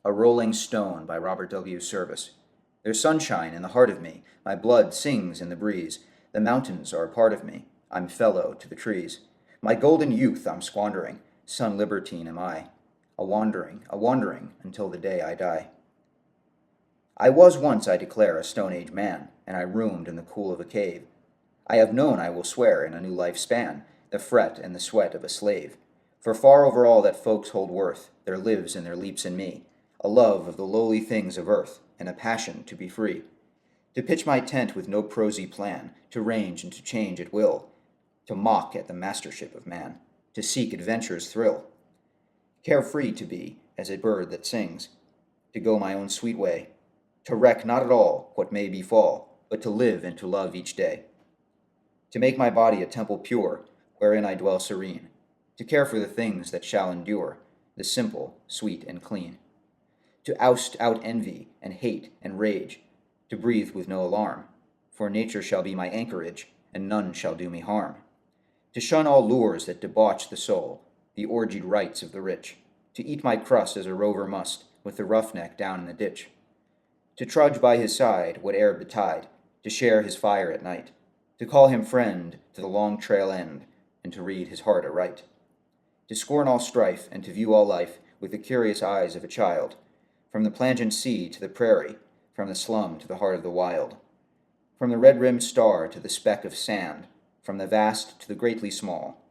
A Rolling Stone by Robert W. Service. There's sunshine in the heart of me. My blood sings in the breeze. The mountains are a part of me. I'm fellow to the trees. My golden youth I'm squandering. Sun libertine am I. A wandering until the day I die. I was once, I declare, a Stone Age man, and I roomed in the cool of a cave. I have known, I will swear, in a new life span, the fret and the sweat of a slave. For far over all that folks hold worth, there lives and there leaps in me a love of the lowly things of earth, and a passion to be free. To pitch my tent with no prosy plan, to range and to change at will, to mock at the mastership of man, to seek adventure's thrill. Carefree to be, as a bird that sings, to go my own sweet way, to reck not at all what may befall, but to live and to love each day. To make my body a temple pure, wherein I dwell serene, to care for the things that shall endure, the simple, sweet, and clean. To oust out envy and hate and rage, to breathe with no alarm, for nature shall be my anchorage, and none shall do me harm. To shun all lures that debauch the soul, the orgied rites of the rich, to eat my crust as a rover must, with the roughneck down in the ditch. To trudge by his side, whate'er betide, to share his fire at night, to call him friend to the long trail end, and to read his heart aright. To scorn all strife, and to view all life with the curious eyes of a child, from the plangent sea to the prairie, from the slum to the heart of the wild, from the red-rimmed star to the speck of sand, from the vast to the greatly small.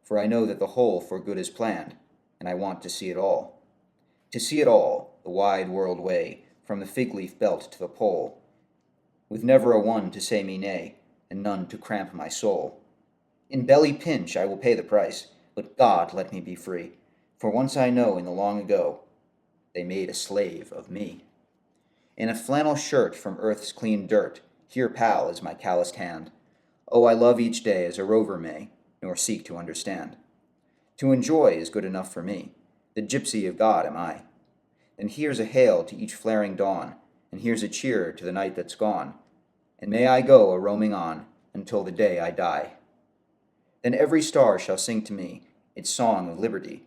For I know that the whole for good is planned, and I want to see it all. To see it all, the wide world way, from the fig-leaf belt to the pole, with never a one to say me nay, and none to cramp my soul. In belly pinch I will pay the price, but God let me be free, for once I know in the long ago, they made a slave of me. In a flannel shirt from earth's clean dirt, here, pal, is my calloused hand. Oh, I love each day as a rover may, nor seek to understand. To enjoy is good enough for me. The gypsy of God am I. Then here's a hail to each flaring dawn, and here's a cheer to the night that's gone, and may I go a roaming on until the day I die. Then every star shall sing to me its song of liberty,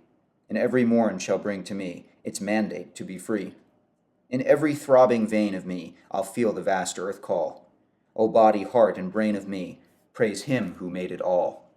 and every morn shall bring to me its mandate to be free. In every throbbing vein of me I'll feel the vast earth call. O body, heart, and brain of me, praise Him who made it all.